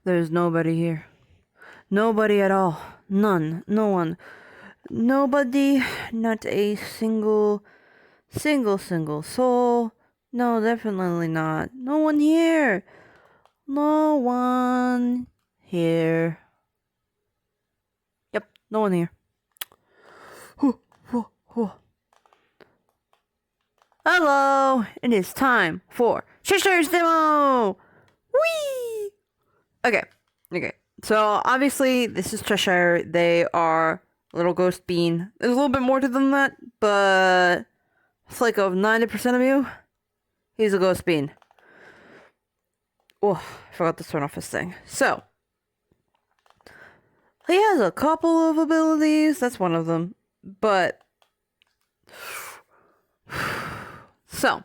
There's nobody here. Nobody at all. None. No one. Nobody. Not a single soul. No, definitely not. No one here. No one here. Yep, no one here. Hello! It is time for Chesire's demo! Whee! Okay. So, obviously, this is Cheshire. They are a little ghost bean. There's a little bit more to them than that, but it's like of 90% of you, he's a ghost bean. Oh, I forgot to turn off his thing. So, he has a couple of abilities. That's one of them. But, so,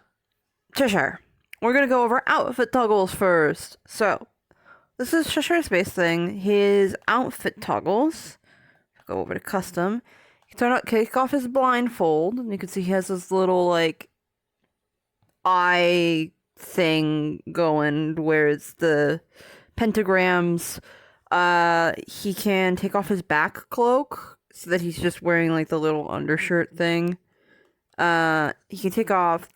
Cheshire. We're gonna go over outfit toggles first. So, this is Cheshire's base thing. His outfit toggles. Go over to custom. You can take off his blindfold, and you can see he has this little like eye thing going where it's the pentagrams. He can take off his back cloak so that he's just wearing like the little undershirt thing. He can take off.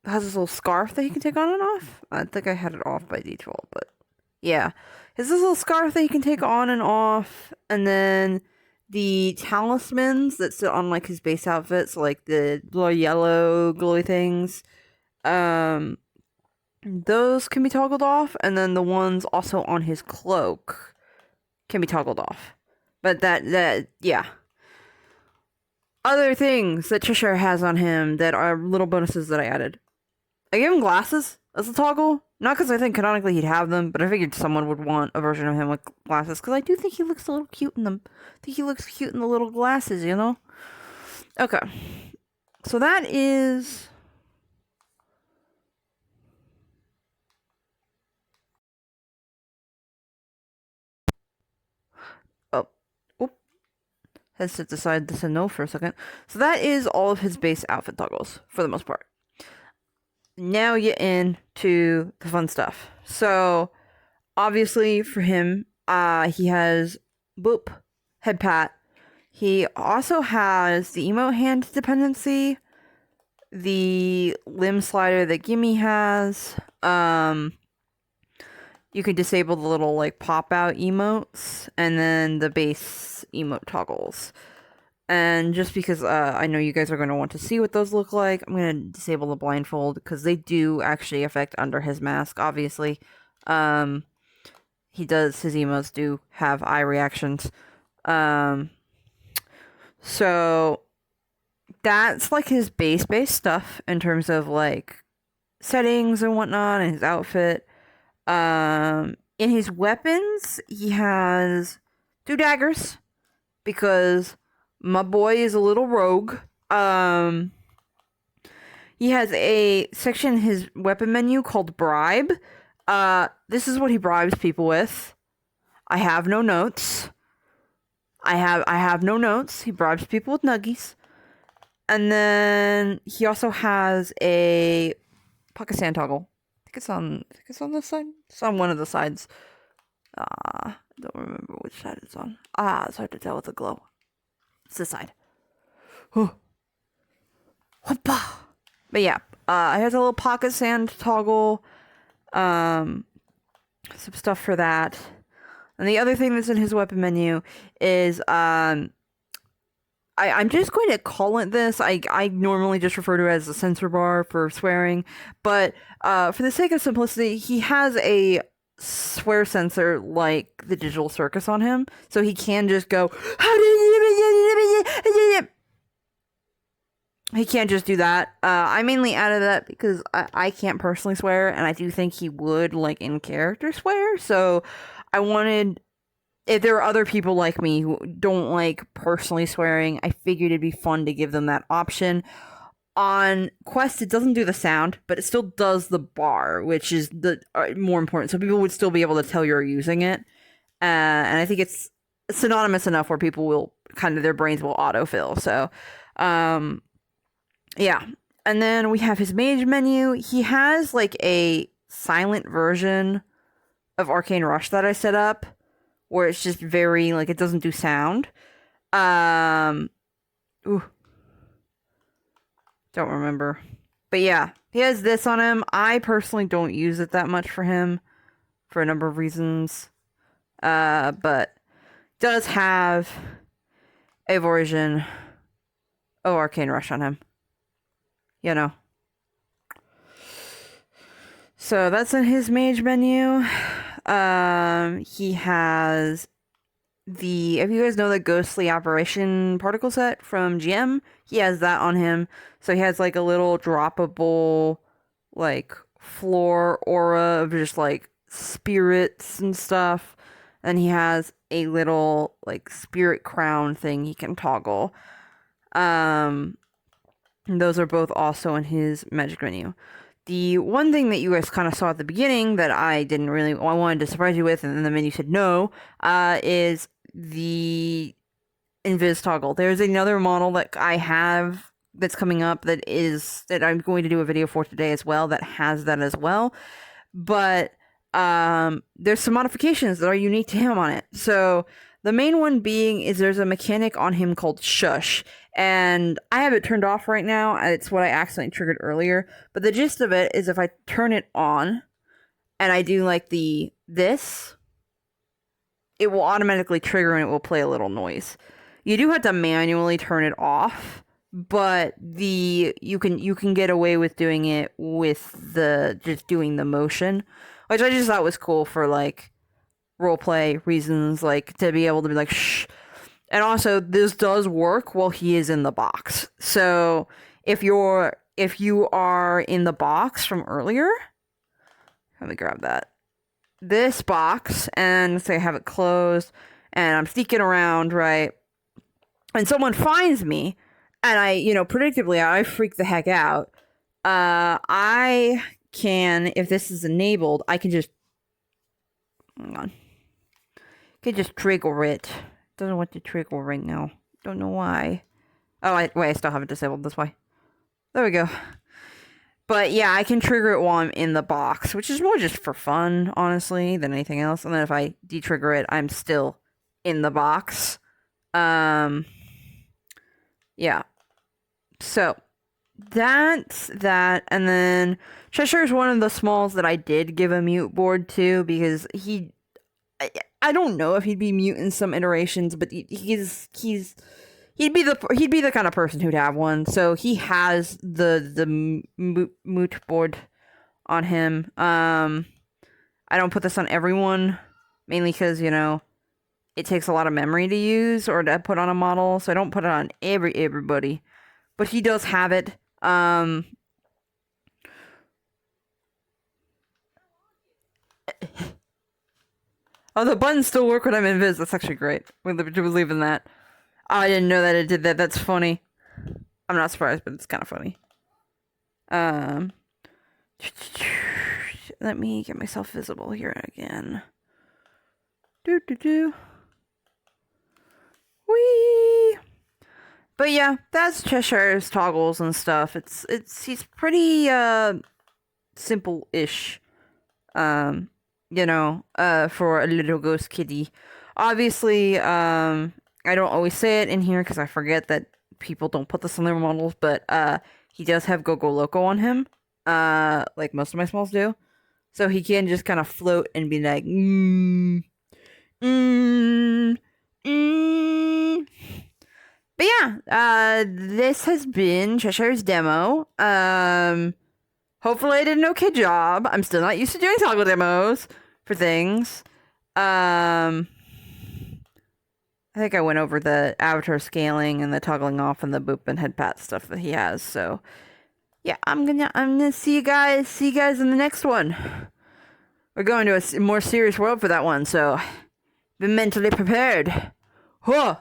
Has this little scarf that he can take on and off. I think I had it off by default, but yeah. Has this little scarf that he can take on and off, and then the talismans that sit on like his base outfits, like the little yellow glowy things. Those can be toggled off, and then the ones also on his cloak can be toggled off. But yeah. Other things that Cheshire has on him that are little bonuses that I added. I gave him glasses as a toggle. Not because I think canonically he'd have them, but I figured someone would want a version of him with glasses, because I do think he looks a little cute in them. I think he looks cute in the little glasses, you know? Okay. So that is... Oh. Oop. Has to decide to say no for a second. So that is all of his base outfit toggles, for the most part. Now you get into the fun stuff. So, obviously for him, he has boop, head pat. He also has the emote hand dependency, the limb slider that Gimme has. You can disable the little like pop out emotes, and then the base emote toggles. And just because I know you guys are going to want to see what those look like, I'm going to disable the blindfold, because they do actually affect under his mask, obviously. His emotes do have eye reactions. So, that's like his base stuff in terms of like settings and whatnot, and his outfit. In his weapons, he has 2 daggers, because... my boy is a little rogue. He has a section in his weapon menu called Bribe. This is what he bribes people with. I have no notes. I have no notes. He bribes people with nuggies. And then he also has a pocket sand toggle. I think it's on this side. It's on one of the sides. I don't remember which side it's on. It's hard to tell with the glow. It's this side. But yeah, it has a little pocket sand toggle. Some stuff for that. And the other thing that's in his weapon menu is I'm just going to call it this. I normally just refer to it as a censor bar for swearing, but for the sake of simplicity, he has a swear sensor like the Digital Circus on him, so he can just go. He can't just do that. I mainly added that because I can't personally swear, and I do think he would like in character swear. So I wanted, if there are other people like me who don't like personally swearing, I figured it'd be fun to give them that option. On Quest, it doesn't do the sound, but it still does the bar, which is the more important. So people would still be able to tell you're using it. And I think it's synonymous enough where people will kind of, their brains will autofill. So, yeah. And then we have his mage menu. He has like a silent version of Arcane Rush that I set up, where it's just very, like, it doesn't do sound. Ooh. Don't remember. But yeah, he has this on him. I personally don't use it that much for him, for a number of reasons. But does have a version of Arcane Rush on him. You know. So that's in his mage menu. He has if you guys know the Ghostly Apparition particle set from GM, he has that on him. So he has like a little droppable, like, floor aura of just like spirits and stuff. And he has a little like spirit crown thing he can toggle. Those are both also in his magic menu. The one thing that you guys kind of saw at the beginning that I wanted to surprise you with, and then the menu said no, is the Invis toggle. There's another model that I have that's coming up that I'm going to do a video for today as well that has that as well. But there's some modifications that are unique to him on it. So the main one being is there's a mechanic on him called Shush. And I have it turned off right now. It's what I accidentally triggered earlier. But the gist of it is if I turn it on and I do like this, it will automatically trigger and it will play a little noise. You do have to manually turn it off, but you can get away with doing it with just doing the motion, which I just thought was cool for like roleplay reasons, like to be able to be like shh. And also, this does work while he is in the box. So if you are in the box from earlier, let me grab this box, and say I have it closed, and I'm sneaking around, right? And someone finds me, and predictably, I freak the heck out. I can, if this is enabled, I can just, hang on, I can just trigger it. Doesn't want to trigger right now. Don't know why. Oh, I still have it disabled this way. There we go. But yeah, I can trigger it while I'm in the box, which is more just for fun, honestly, than anything else. And then if I de-trigger it, I'm still in the box. Yeah. So, that's that. And then Cheshire is one of the smalls that I did give a mute board to, because I don't know if he'd be mute in some iterations, but he'd be the kind of person who'd have one. So he has the moot board on him. I don't put this on everyone, mainly because it takes a lot of memory to use or to put on a model, so I don't put it on everybody. But he does have it. Oh, the buttons still work when I'm invis. That's actually great. We're leaving that. Oh, I didn't know that it did that. That's funny. I'm not surprised, but it's kind of funny. Let me get myself visible here again. Whee! But yeah, that's Cheshire's toggles and stuff. He's pretty simple-ish. For a little ghost kitty. Obviously, I don't always say it in here because I forget that people don't put this on their models, but he does have Go-Go Loco on him, like most of my smalls do. So he can just kind of float and be like, But yeah, this has been Cheshire's demo. Hopefully I did an okay job. I'm still not used to doing toggle demos for things. I think I went over the avatar scaling and the toggling off and the boop and head pat stuff that he has. So yeah, I'm gonna see you guys in the next one. We're going to a more serious world for that one, so be mentally prepared. Huh.